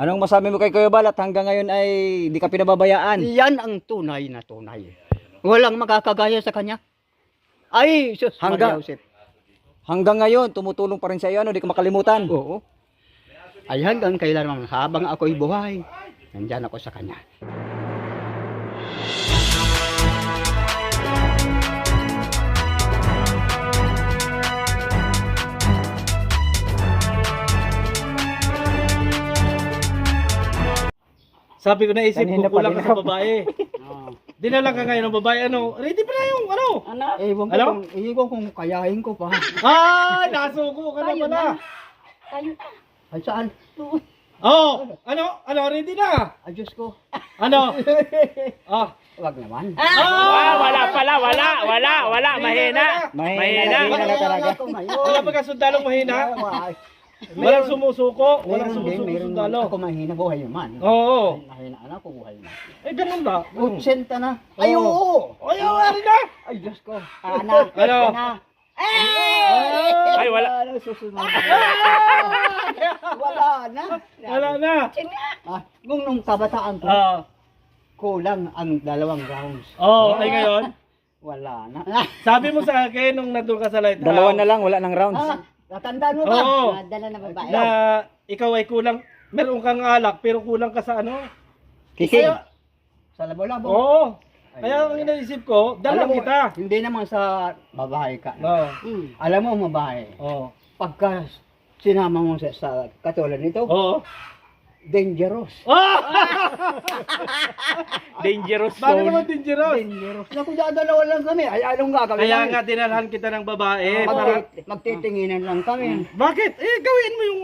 Anong masabi mo kay Kuya Bal at hanggang ngayon ay hindi ka pinababayaan? Yan ang tunay na tunay. Walang makakagaya sa kanya. Ay, Sus Hanggang- Maria Joseph. Hanggang ngayon, tumutulong pa rin sa iyo, ano, di ka makalimutan. Oo. Ay hanggang kailan habang ako'y buhay, nandyan ako sa kanya. Sabi ko naisip Kanina ko, kulang pa ka sa babae. Dinala ka ngayon ng babae, ano? Ready pa na yung ano? Ewan ko Ano? ewan kung kayahin ko pa. Ay, nasuko ka na pala. Ay saan? Oh, ano? Ano, ready na? Ay Diyos ko. Ano? Ah. Wag naman. Wala pala, wala, mahina. Mahina na talaga. Wala ba ka sundalong mahina? Walang sumusuko, walang sumusuko Meron sundalo. ako mahina buhay naman. Oo. Mahina anak ko buhay naman. Eh, ganun ba? 80 na. Ay oo. Ay, ari na! Ay Diyos ko. Anak. Ano? Anak. Ay, wala. Wala susunod. Wala na. Wala na. Kung nung kabataan ko, Ah. kulang ang 2 rounds. Oh, ay ngayon. Wala na. Sabi mo sa akin nung nandun ka sa lighthouse. Dalawa na lang, wala nang rounds. Natandaan mo ba? Oo. Dala na babae. Na ikaw ay kulang, meron kang alak pero kulang ka sa ano? Kiking. Sa labo-labo. Oo. Kaya ang inaisip ko, dala Alam mo, kita. Hindi naman sa babae ka. Oo. Alam mo, babae. Oo. Pagka sinama mo sa katulad nito, Oo. dangerous. Ah! Dangerous Bakit zone. naman dangerous? Dangerous. Naku, dadalawa lang kami. Ay, anong gagawin Kaya namin? nga dinalhan kita ng babae. Para... Magtitinginan lang kami. Bakit? Eh, gawin mo yung...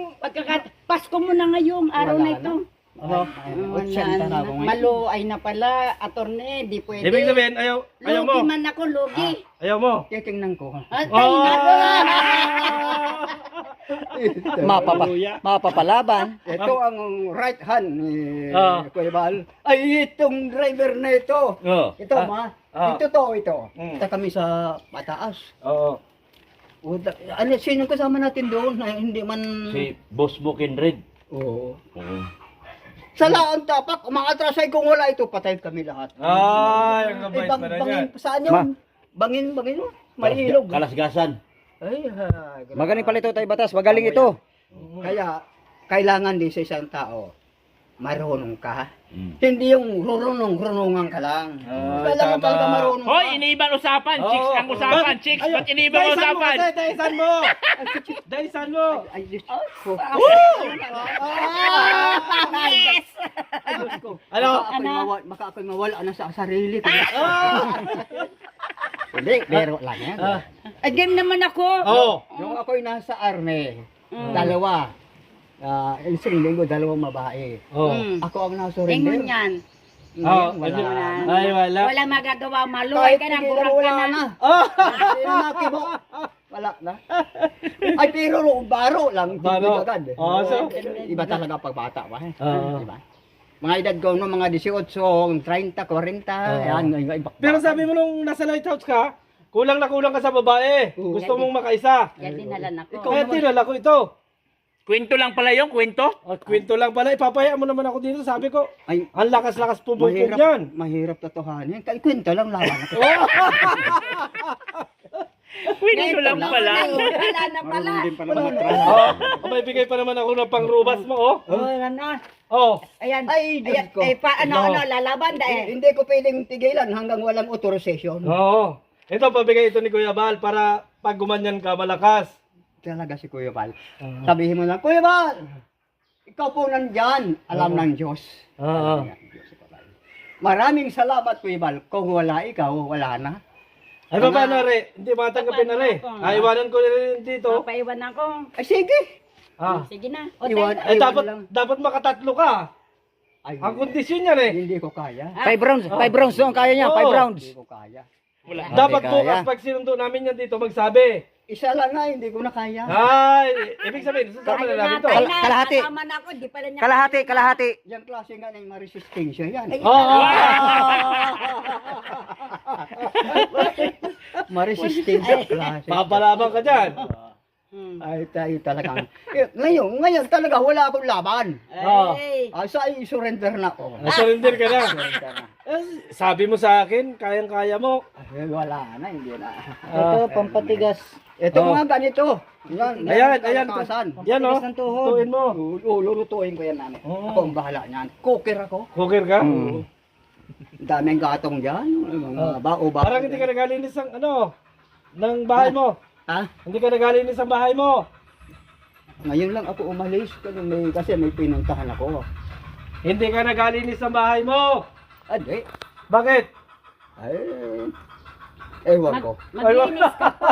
Pasko mo na ngayong araw Wala na ito. Otsenta na ako ngayon. Malo ay na pala, attorney, di pwede. Ibig sabihin, ayaw mo. Lugi man ako, lugi. Ayaw mo. Titingnan ko. Ay, Oh! Mapapalaban. Ito ang right hand ni Ah. Kuya Bal. Ay, itong driver na ito. Oo. Ito, Ito ito. Mm. Kita kami sa pataas. Oo. Ano, sino kasama natin doon na hindi man... Si Boss mo Kindred. Oo. Sa laang tapak, umaatras ay kung wala ito, patay kami lahat. Ay, ang kabait pa na bangin, yan. saan yun? Bangin, may ilog. Kalasgasan. Ay, Magaling pala ito tayo batas, magaling ito. Kaya, kailangan din sa isang tao, marunong ka. Mm. Hindi yung runong-runongan ka lang. Kailangan tama. talaga marunong Hoy, ka. iniban usapan. Chicks ang usapan. Chicks, Ayun, ba't iniban ang daisan mo usapan? kasi, daisan mo! Daisan mo! Ay, Diyos ko. Yes! Ay, Diyos ko. Ano? Baka ako'y mawala na sa sarili ko. Hindi, pero lang yan. Again naman ako. Oo. Yung ako'y nasa army, dalawa. Isang linggo, dalawang babae. Oo. Ako ang nasa Ingon surrender. yan. Oo. Wala. Ay, wala. Wala magagawa, maluhay ka na, burang ka wala na. na. Sinakibo. Wala na. Ay, pero baro lang. Baro. Agad. Oo, so? Iba talaga pagbata ba? Oo. Diba? Mga edad ko no, mga 18, 30, 40. Yan, iba. Pero sabi mo nung nasa lighthouse ka, kulang na kulang ka sa babae. Oo. Gusto mong makaisa. Yan dinalan ako. Kaya tinala ko ito. Kwento lang pala yung kwento. At kwento lang pala, ipapaya mo naman ako dito. Sabi ko, Ay, ang lakas-lakas pupukog yan. mahirap totohanin. Kaya kwento lang laban ako. Kwento lang pala. Wala na pala. Oh, may bigay pa naman ako ng pangrubas mo, oh. Wala na. Oh. Ayan. Ay, Diyos Ayan. ko. Paano, No. lalaban dahil. Hindi ko pwedeng tigilan hanggang walang authorization. Oo. Ito, pabigay ito ni Kuya Bal para pag gumanyan ka, malakas. Talaga si Kuya Bal. Sabihin mo lang, Kuya Bal, ikaw po nandyan, alam ng Diyos. Oo. Maraming salamat, Kuya Bal. Kung wala ikaw, wala na. Ay, paano, Re? Hindi matanggapin na, Re. Iwanan ko na rin dito. Papaiwan ako. Ay, sige. Ah. Sige na. O, Iwan, Eh, dapat makatatlo ka. Ay, Ang kondisyon yan, eh. hindi ko kaya. 5 rounds doon, kaya niya, 5 Oo. rounds. Hindi ko kaya. Dapat Hindi bukas kaya. pag sinundo namin yan dito, magsabi. Isa lang nga, hindi ko na kaya. Ay, ibig sabihin, sasama na namin to. Kalahati. Kasama na ako, di pala niya. Kalahati. Yung klase nga na yung resistensya yan. Oo. Maresistensya klase. Papalaban ka dyan. Ay, tayo talagang. Ngayon talaga wala akong laban. Ay. Ay, so ay surrender na ako. Surrender ka na. Surrender na. Sabi mo sa akin, kayang-kaya mo. Ay, wala na, hindi na. Ito, pampatigas. Ito mga ganito. Yan, Ayan. kalakasan. Yan o. Pampatigas ng tuhod. Tuin mo. Lulutuin ko yan namin. Oo. Ako ang bahala niyan. Cooker ako. Cooker ka? Daming gatong dyan. Mga bao-bao. Parang hindi ka nagalinis ng bahay mo. Ha? Hindi ka nagalinis ang bahay mo. Ngayon lang ako umalis kasi may pinuntahan ako. Hindi ka nagalinis ang bahay mo. Adi. Bakit? Ay, ewan ko. Maglinis ka po.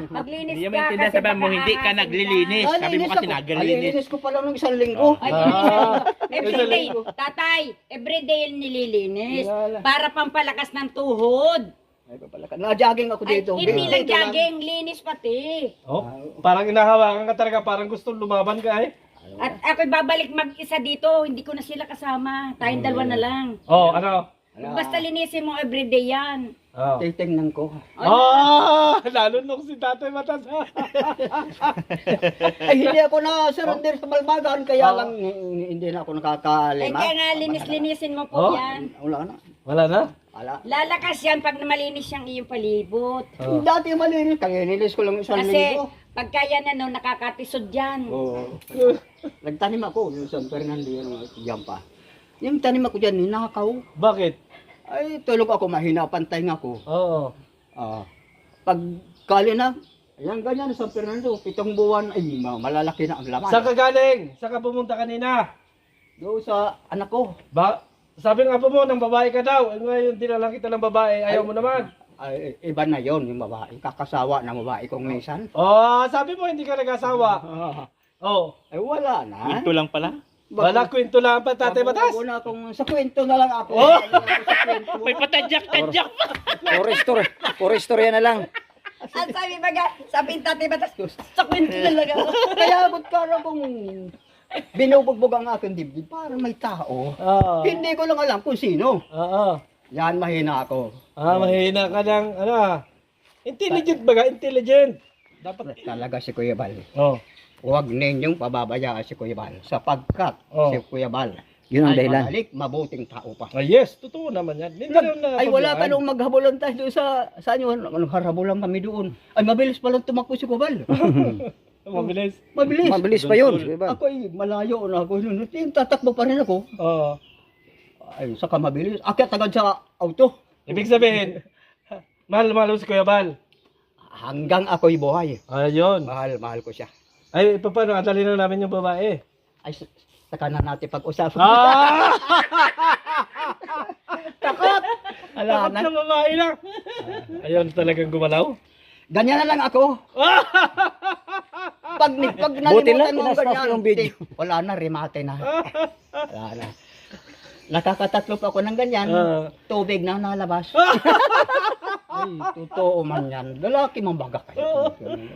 Maglinis Hindi ka mo maintindihan, sabi mo, hindi ka naglilinis. Sabi mo kasi naglilinis. Alilinis ko pa lang ng isang linggo. Ay, everyday. Tatay, everyday nililinis. Wala. Para pampalakas ng tuhod. Ay, papalakan. Na-jogging ako Ay, dito. hindi lang Dito jogging, linis pati. Oh, parang inahawakan ka talaga, parang gusto lumaban ka eh. At ako'y babalik mag-isa dito, hindi ko na sila kasama. Tayong dalawa na lang. Oh, ano? Basta linisin mo everyday yan. Oh. Titingnan ko. Lalo nung si Tatay Matas. Ay, hindi ako na surrender sa balbagan, kaya lang hindi na ako Ay, nakakalima. kaya nga linis-linisin mo po Oh? yan. Wala na. Wala na? Wala. Lalakas yan pag malinis yung iyong palibot. Oh. Dati malinis, kaya nilis ko lang isang Kasi linggo. pagka yan ano, nakakatisod yan. Oo. Nagtanim ako yung San Fernando yung diyan pa. Yung tanim ako diyan ninakaw. Bakit? Ay tulog ako mahina pantay nga ako. Oo. Pag kali na, ayan ganyan San Fernando, 7 buwan ay malalaki na ang laman. Saan ka galing? Saan ka pumunta kanina? Doon sa anak ko. Sabi nga po mo, ng babae ka daw. Eh, ngayon, dinala kita ng babae. Ayaw mo naman. Ay, iba na yon yung babae. Kakasawa ng babae kong minsan. Oh, sabi mo, hindi ka nag-asawa. Oh. Ay wala na. Kwento lang pala. Wala kwento lang pa, Tatay Matas. Bago na akong sa kwento na lang ako. Oh! Sa kwento. May patadyak-tadyak pa. Forester yan na lang. At sabi baga, sabi ng tatay batas, sa kwento talaga. Kaya ba't parang kung binubugbog ang aking dibdib, parang may tao. Oo. Hindi ko lang alam kung sino. Oo. Yan, mahina ako. Mahina ka ng, intelligent ba ka? Intelligent. Dapat. Talaga si Kuya Bal. Oh. Huwag ninyong pababayaan si Kuya Bal. Sapagkat Oh. si Kuya Bal Yun ang ay dahilan. mabalik, mabuting tao pa. Yes, totoo naman yan. Hindi naman na Ay wala ka nung maghabulan tayo doon sa inyo. Harabulan kami doon. Ay mabilis palang tumakbo si Kuya Bal. Mabilis. Mabilis. Mabilis pa yun. Diba? Ako ay malayo na ako. Tatakbo pa rin ako. Oo. Ay, saka mabilis. Akyat agad sa auto. Ibig sabihin, mahal mo si Kuya Bal. Hanggang ako'y buhay. Ayun. Mahal ko siya. Ay, paano? Adali na namin yung babae. Ay, saka na natin pag-usapan. Ah! Takot! Ala Takot na. sa babae lang. Ayun, talagang gumalaw. Ganyan na lang ako. Pag Buti nalimutan lang, mo ang pinastas ganyan, yung video. wala na, remate na. Wala na. Nakakatatlo pa ako ng ganyan. Tubig na nalabas. Ay, totoo man yan. Lalaki mong baga kayo.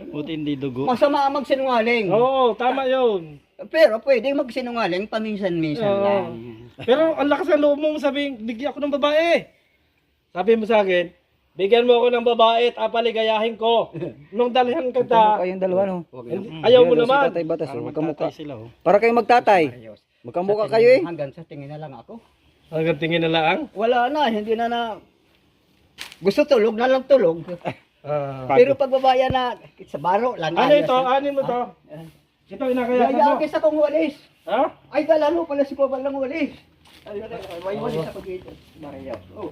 Buti hindi dugo. Masama ang magsinungaling. Oo, tama yun. Pero pwede magsinungaling paminsan-minsan Oo. lang. Pero ang lakas ng loob mong sabihin, bigyan ako ng babae. Sabi mo sa akin, bigyan mo ako ng babae at apaligayahin ko. Nung dalhan kita, Kayong dalawa, no? ayaw mo Yan, naman. Si Tatay Batas, magkamukha. Sila, oh. Para kayong magtatay. Magkamukha kayo eh. Hanggang sa tingin na lang ako. Hanggang tingin na lang. Wala na, hindi na. Gusto tulog na lang tulog. Ah. Pero pag babaya na sa baro, lang. Ano ito? Anin mo to? Ito, inakayasan mo. Yayakis akong walis. Ha? Ay, dalalo pala si Pabal ng walis. Ay, may walis ako dito. Maria. Oh.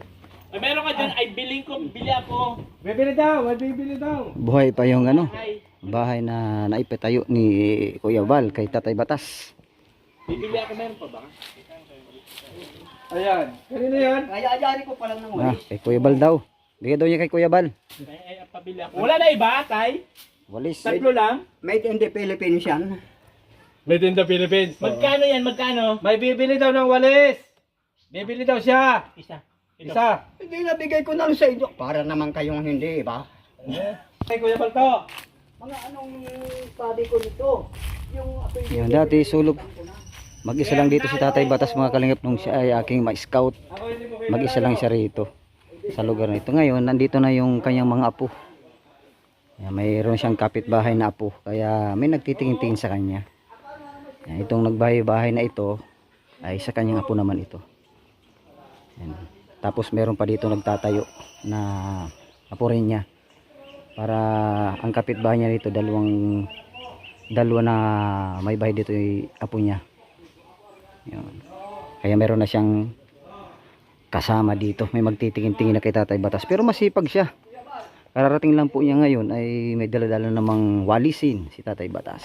Ay, meron ka dyan. Ay, biling ko. Bili ako. Bibili daw, may bibili daw. Buhay pa yung ano, Ay, bahay na naipatayo ni Kuya Bal kay Tatay Batas. bibili ako. Meron pa ba? Ayan. Kanina yan? Kaya-ayari ko pa lang ng walis. Kay Kuya Bal daw. Bigay daw niya kay Kuya Bal. Ay, pabili ako. Wala na iba, tay? Walis. Tatlo lang? Made in the Philippines yan. Made in the Philippines. Magkano yan? Magkano? May bibili daw ng walis. Bibili daw siya. Isa. Isa. Hindi nabigay ko na lang sa inyo. Para naman kayong hindi, ba? Kay Kuya Balto. Mga anong sabi ko nito? Yung Yan dati sulog. Mag-isa lang dito si Tatay Batas mga kalingap nung siya ay aking ma-scout. Ako hindi mo Mag-isa lang siya rito sa lugar na ito. Ngayon, nandito na yung kanyang mga apo. Yan, mayroon siyang kapitbahay na apo, kaya may nagtitingin-tingin sa kanya. Yan, itong nagbahay-bahay na ito ay sa kanyang apo naman ito. Yan. Tapos meron pa dito nagtatayo na apo rin niya. Para ang kapitbahay niya dito, dalawa na may bahay dito yung apo niya. Yan. Kaya meron na siyang kasama dito. May magtitingin-tingin na kay Tatay Batas. Pero masipag siya. Kararating lang po niya ngayon ay may dala-dala namang walisin si Tatay Batas.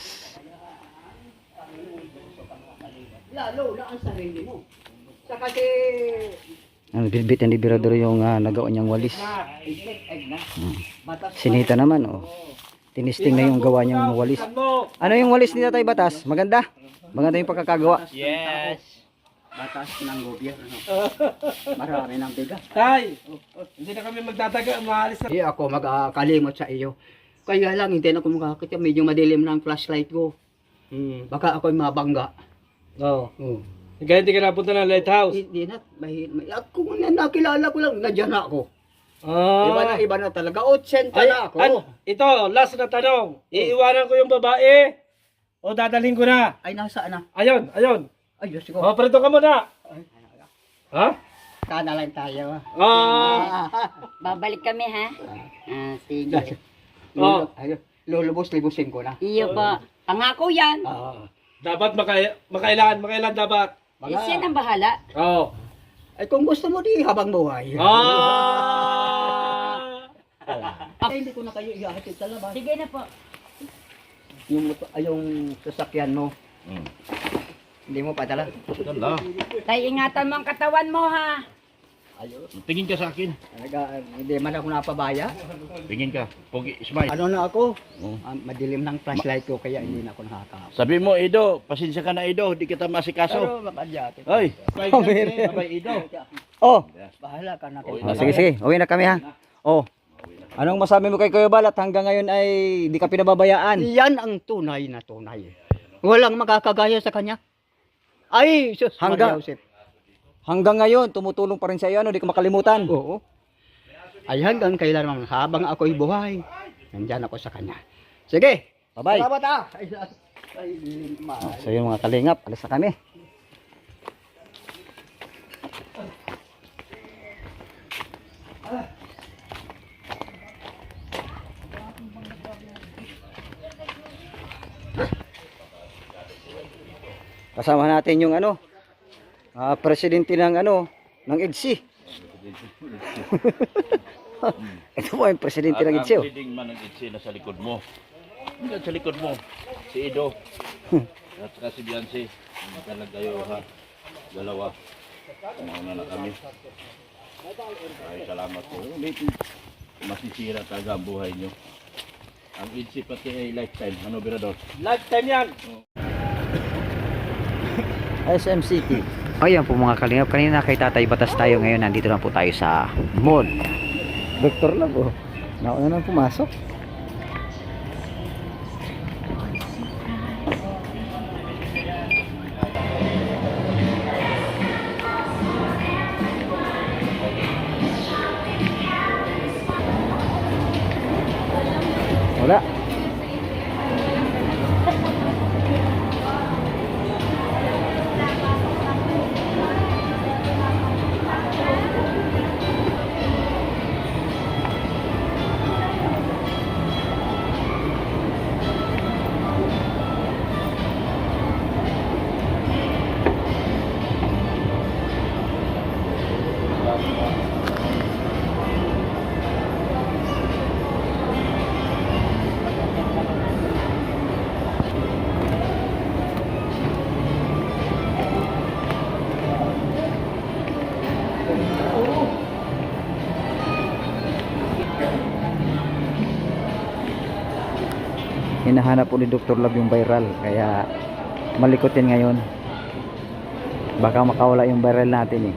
Lalo na ang sarili mo. Sa kasi Ang bitbit and liberador yung nagawa niyang walis. egg na. Batas Sinita naman, oh. Tinisting na yung gawa niyang walis. Ano yung walis ni Tatay Batas? Maganda? Maganda yung pagkakagawa. Yes. batas ng gobyerno. Marami ng bigas. Tay, hindi na kami magtataga, maalis na. Hindi ako magkakalimot sa iyo. Kaya lang, hindi na ako makakita. Medyo madilim ng flashlight ko. Baka ako'y mabangga. Oo. Oh. Kaya hindi ka napunta ng lighthouse. Hindi na. Ako na nakilala ko lang. Nandiyan na ako. Ah. Iba na talaga. 80 Ay, na ako. ito, last na tanong. Iiwanan ko yung babae o dadalhin ko na? Ay, nasaan na? Ayun, ayun. Ay, Diyos ko. O, parito ka muna. Ha? Sana lang tayo. Babalik kami ha. Sige. Oh. Lulubos-libusin ko na. Iyo po. Pangako yan. Dapat makailan dapat. Yes, yan ang bahala. Oo. Ay, kung gusto mo di habang buhay. Ay, hindi ko na kayo ihahatid sa labas. Sige na po. Yung sasakyan mo. Hindi mo padala. Dala. Tay, ingatan mo ang katawan mo ha. Ayun. Tingin ka sa akin. Hindi man ako napabaya. Tingin ka. Pogi, smile. Ano na ako? Oh. Madilim ng flashlight ko kaya hindi na ako nakaka. Sabi mo, Ido, pasensya ka na, Ido. Di kita masikaso. Pero makadyate. Hoy, sabay, Ido. Oh, Bahala ka na. sige, sige. Uwi na kami ha. Oh. Anong masabi mo kay Kuya Bal at hanggang ngayon ay di ka pinababayaan? Yan ang tunay na tunay. Walang makakagaya sa kanya. Ay, sus, Hanggang- Maria Joseph. Hanggang ngayon tumutulong pa rin sa iyo, ano, di ka makalimutan. Oo. Ay hanggang kailan man habang ako'y buhay, nandyan ako sa kanya. Sige. Bye-bye. Salamat ah. Ay, ma. So yun mga kalingap, alis na kami. Kasama natin yung ano, presidente ng ano, ng EDSI. Ito po yung presidente ng EDSI. Ang leading man ng EDSI na sa likod mo. Hanggang sa likod mo. Si Ido. At saka si Beyonce. Magkalag kayo ha. Dalawa. Mauna na kami. Ay, salamat po. Masisira talaga ang buhay nyo. Ang EDSI pati ay lifetime. Ano, Birador? Lifetime yan. SM City. Ayan po mga kalingap, kanina kay Tatay Batas tayo, ngayon nandito lang po tayo sa mall. Dr. Love, oh. Nauna nang pumasok. Wala. Hinahanap po ni Dr. Love yung viral, kaya malikotin ngayon, baka makawala yung viral natin eh.